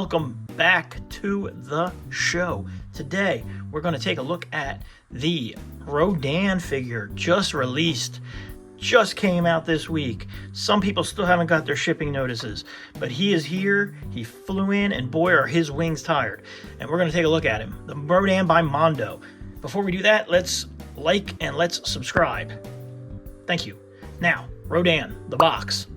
welcome back to the show. Today, we're going to take a look at the Rodan figure just released. Just came out this week. Some people still haven't got their shipping notices, but he is here. He flew in, and boy, are his wings tired. And we're going to take a look at him. The Rodan by Mondo. Before we do that, let's like and let's subscribe. Thank you. Now, Rodan, the box.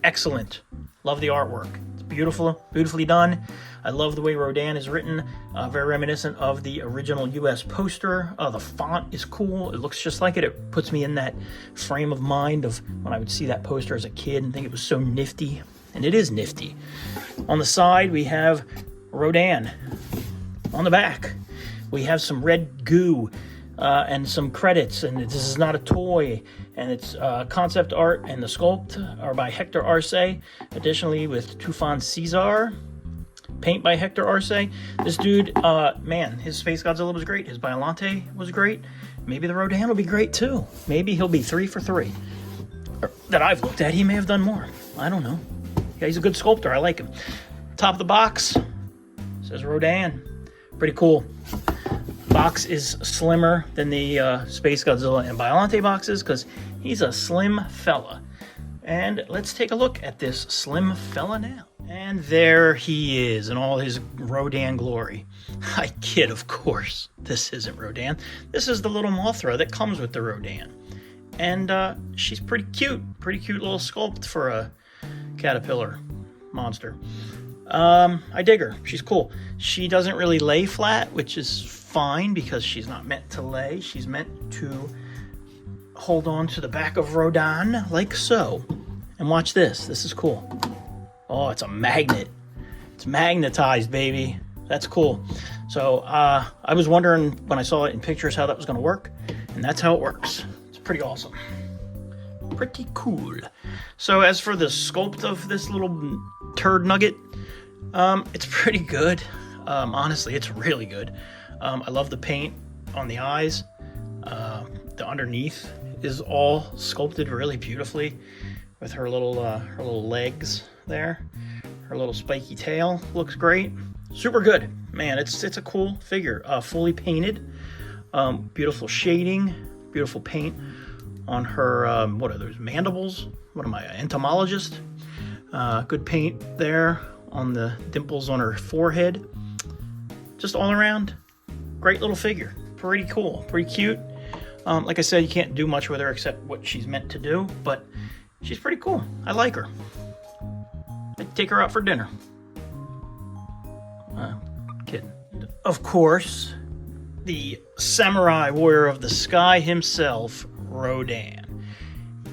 Excellent. Love the artwork. It's beautiful, beautifully done. I love the way Rodan is written. Very reminiscent of the original US poster. The font is cool. It looks just like it. It puts me in that frame of mind of when I would see that poster as a kid and think it was so nifty. And it is nifty. On the side, we have Rodan. On the back, we have some red goo and some credits. And this is not a toy. And it's concept art and the sculpt are by Hector Arce. Additionally, with Tufan Cesar. Paint by Hector Arce. This dude, man, his Space Godzilla was great. His Biollante was great. Maybe the Rodan will be great too. Maybe he'll be 3 for 3. That I've looked at, he may have done more. I don't know. Yeah, he's a good sculptor. I like him. Top of the box says Rodan. Pretty cool. Box is slimmer than the Space Godzilla and Biollante boxes because he's a slim fella. And let's take a look at this slim fella now. And there he is in all his Rodan glory. I kid, of course. This isn't Rodan. This is the little Mothra that comes with the Rodan. And she's pretty cute. Pretty cute little sculpt for a caterpillar monster. I dig her. She's cool. She doesn't really lay flat, which is fine because she's not meant to lay. She's meant to hold on to the back of Rodan like so. And watch this. This is cool. Oh, it's a magnet. It's magnetized, baby. That's cool. So I was wondering when I saw it in pictures how that was going to work. And that's how it works. It's pretty awesome. Pretty cool. So as for the sculpt of this little turd nugget, it's pretty good. Honestly, it's really good. I love the paint on the eyes. The underneath is all sculpted really beautifully with her little legs there. Her little spiky tail looks great. Super good. Man, it's a cool figure. Fully painted. Beautiful shading. Beautiful paint on her, what are those, mandibles? What am I, an entomologist? Good paint there on the dimples on her forehead. Just all around, great little figure. Pretty cool, pretty cute. Like I said, you can't do much with her except what she's meant to do, but she's pretty cool. I like her. I'd take her out for dinner. Kidding. Of course, the samurai warrior of the sky himself, Rodan.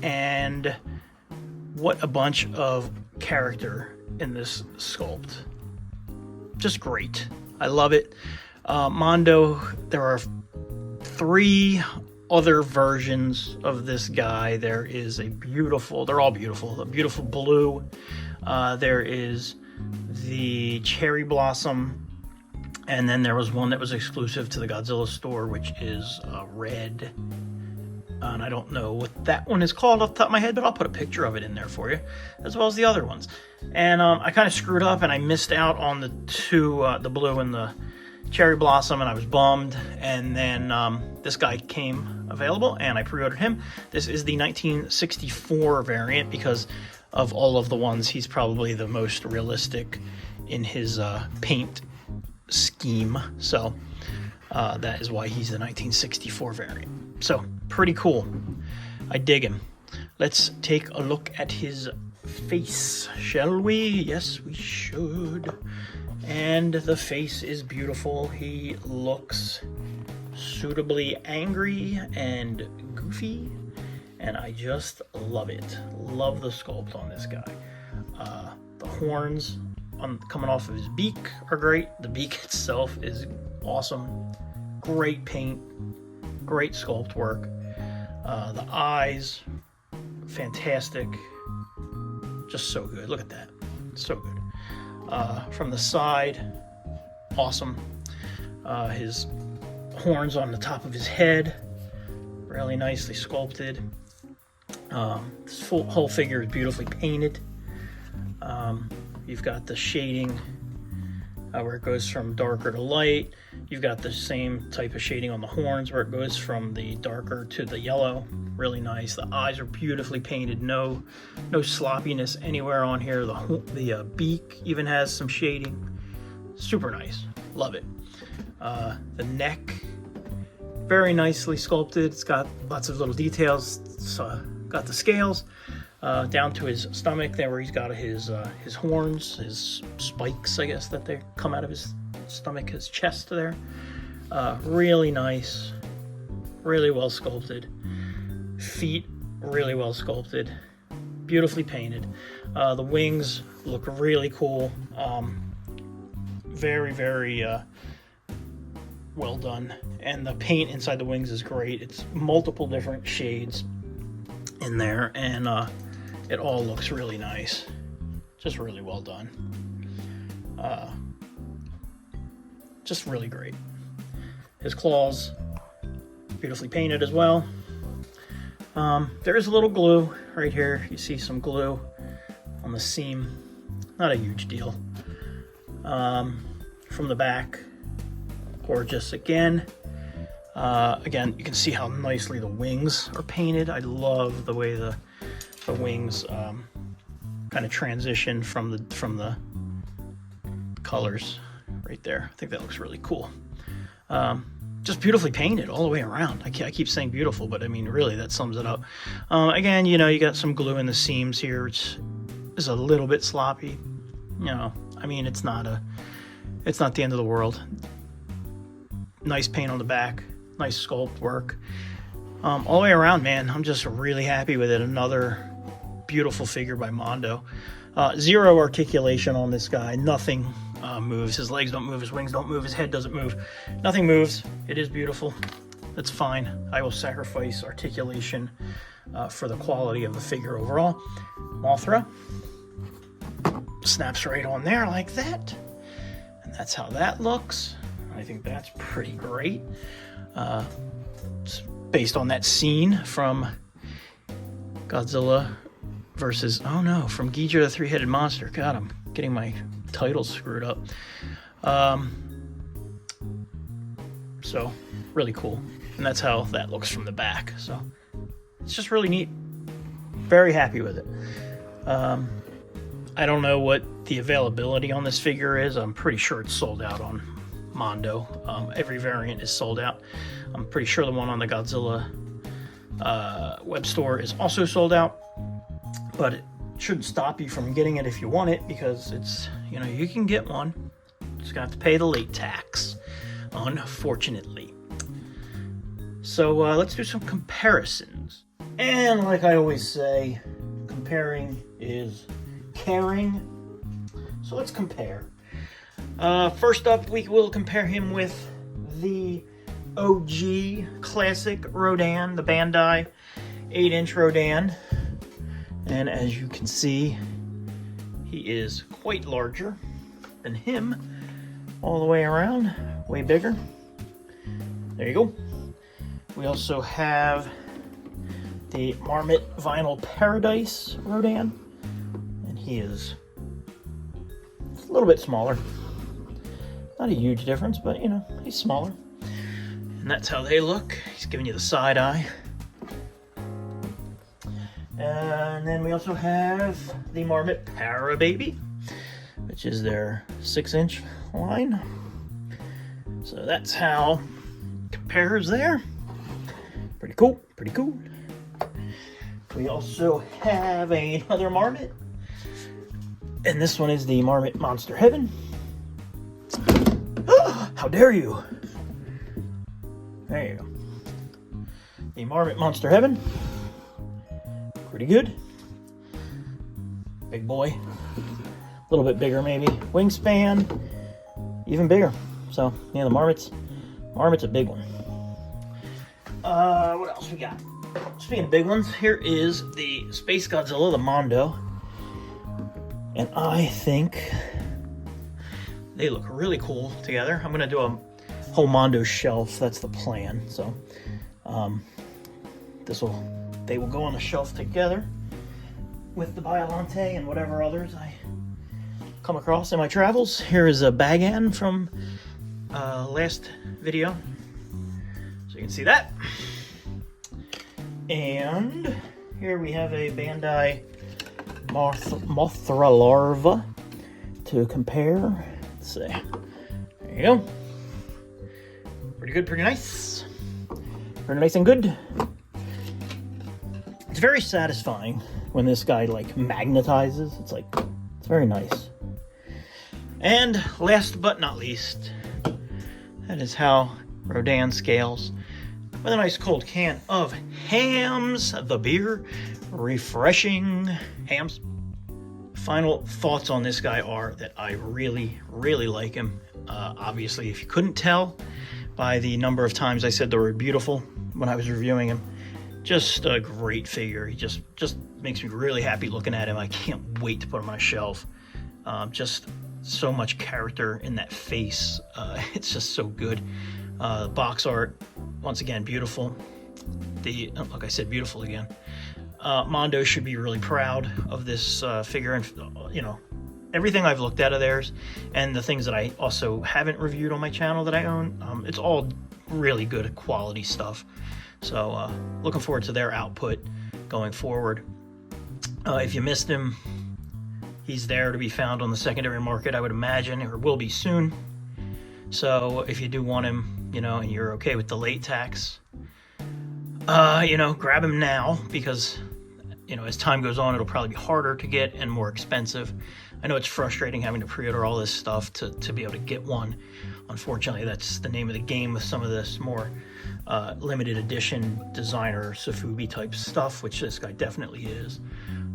And what a bunch of character in this sculpt. Just great. I love it. Mondo, there are 3 other versions of this guy. There is a beautiful, they're all beautiful, a beautiful blue. There is the cherry blossom. And then there was one that was exclusive to the Godzilla store, which is red. And I don't know what that one is called off the top of my head, but I'll put a picture of it in there for you, as well as the other ones. And I kind of screwed up, and I missed out on the 2, the blue and the cherry blossom, and I was bummed. And then this guy came available, and I pre-ordered him. This is the 1964 variant because of all of the ones. He's probably the most realistic in his paint scheme. So that is why he's the 1964 variant. So pretty cool. I dig him. Let's take a look at his face, shall we? Yes, we should. And the face is beautiful. He looks suitably angry and goofy, and I just love it. Love the sculpt on this guy. The horns coming off of his beak are great. The beak itself is awesome. Great paint, great sculpt work. The eyes, fantastic. Just so good. Look at that. So good. From the side, awesome. His horns on the top of his head, really nicely sculpted. This whole figure is beautifully painted. You've got the shading where it goes from darker to light. You've got the same type of shading on the horns where it goes from the darker to the yellow. Really nice. The eyes are beautifully painted. No sloppiness anywhere on here. The beak even has some shading. Super nice. Love it. The neck, very nicely sculpted. It's got lots of little details. It's got the scales down to his stomach there, where he's got his horns, his spikes, I guess, that they come out of his stomach, his chest there. Really nice, really well sculpted. Feet, really well sculpted, beautifully painted. The wings look really cool. Very well done, and the paint inside the wings is great. It's multiple different shades in there, and it all looks really nice. Just really well done. Just really great. His claws, beautifully painted as well. There is a little glue right here. You see some glue on the seam. Not a huge deal. From the back, gorgeous again. Again, you can see how nicely the wings are painted. I love the way the wings kind of transition from the colors right there. I think that looks really cool. Just beautifully painted all the way around. I keep saying beautiful, but I mean, really, that sums it up. Again, you got some glue in the seams here. It's a little bit sloppy. I mean, it's not the end of the world. Nice paint on the back, nice sculpt work. All the way around, man, I'm just really happy with it. Another beautiful figure by Mondo. Zero articulation on this guy. Nothing moves. His legs don't move, his wings don't move, his head doesn't move. Nothing moves. It is beautiful. That's fine. I will sacrifice articulation for the quality of the figure overall. Mothra snaps right on there like that. And that's how that looks. I think that's pretty great. It's based on that scene from Godzilla versus, from Ghidorah the Three-Headed Monster. God, I'm getting my titles screwed up. So, really cool. And that's how that looks from the back. So, it's just really neat. Very happy with it. I don't know what the availability on this figure is. I'm pretty sure it's sold out on Mondo. Every variant is sold out. I'm pretty sure the one on the Godzilla web store is also sold out, but it shouldn't stop you from getting it if you want it, because it's, you can get one. Just got to pay the late tax, unfortunately. So let's do some comparisons. And like I always say, comparing is caring. So let's compare. First up, we will compare him with the OG classic Rodan, the Bandai 8-inch Rodan. And as you can see, he is quite larger than him all the way around, way bigger. There you go. We also have the Marmot Vinyl Paradise Rodan, and he is a little bit smaller. Not a huge difference, but he's smaller. And that's how they look. He's giving you the side eye. And then we also have the Marmot Para Baby, which is their 6-inch line. So that's how it compares there. Pretty cool, pretty cool. We also have another Marmot, and this one is the Marmot Monster Heaven. How dare you! There you go. The Marmot Monster Heaven. Pretty good. Big boy. A little bit bigger maybe. Wingspan, even bigger. So, yeah, the Marmot's a big one. What else we got? Speaking of big ones, here is the Space Godzilla, the Mondo. And I think they look really cool together. I'm going to do a whole Mondo shelf. That's the plan. So, they will go on the shelf together with the Biollante and whatever others I come across in my travels. Here is a Bagan from last video, so you can see that. And here we have a Bandai Mothra larva to compare. Let's see. There you go. Pretty good, pretty nice. Pretty nice and good. It's very satisfying when this guy like magnetizes. It's very nice. And last but not least, that is how Rodan scales, with a nice cold can of Hamm's, the beer. Refreshing Hamm's. Final thoughts on this guy are that I really, really like him. Obviously, if you couldn't tell by the number of times I said the word beautiful when I was reviewing him, just a great figure. He just makes me really happy looking at him. I can't wait to put him on a shelf. Just so much character in that face. It's just so good. Box art, once again, beautiful. Like I said, beautiful again. Mondo should be really proud of this figure, and everything I've looked at of theirs, and the things that I also haven't reviewed on my channel that I own. It's all really good quality stuff. So looking forward to their output going forward. If you missed him, he's there to be found on the secondary market, I would imagine, or will be soon. So if you do want him, and you're okay with the late tax, grab him now, because as time goes on, it'll probably be harder to get and more expensive. I know it's frustrating having to pre-order all this stuff to be able to get one. Unfortunately, that's the name of the game with some of this more limited edition designer Sofubi type stuff, which this guy definitely is.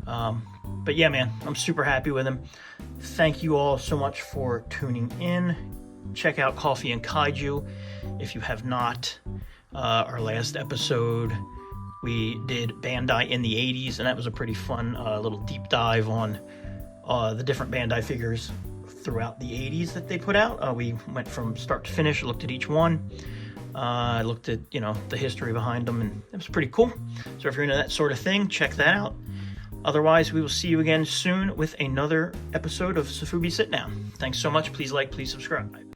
But yeah, man, I'm super happy with him. Thank you all so much for tuning in. Check out Coffee and Kaiju if you have not. Our last episode, we did Bandai in the 80s, and that was a pretty fun little deep dive on the different Bandai figures throughout the 80s that they put out. We went from start to finish, looked at each one. I looked at, the history behind them, and it was pretty cool. So if you're into that sort of thing, check that out. Otherwise, we will see you again soon with another episode of Sofubi Sit Down. Thanks so much. Please like, please subscribe.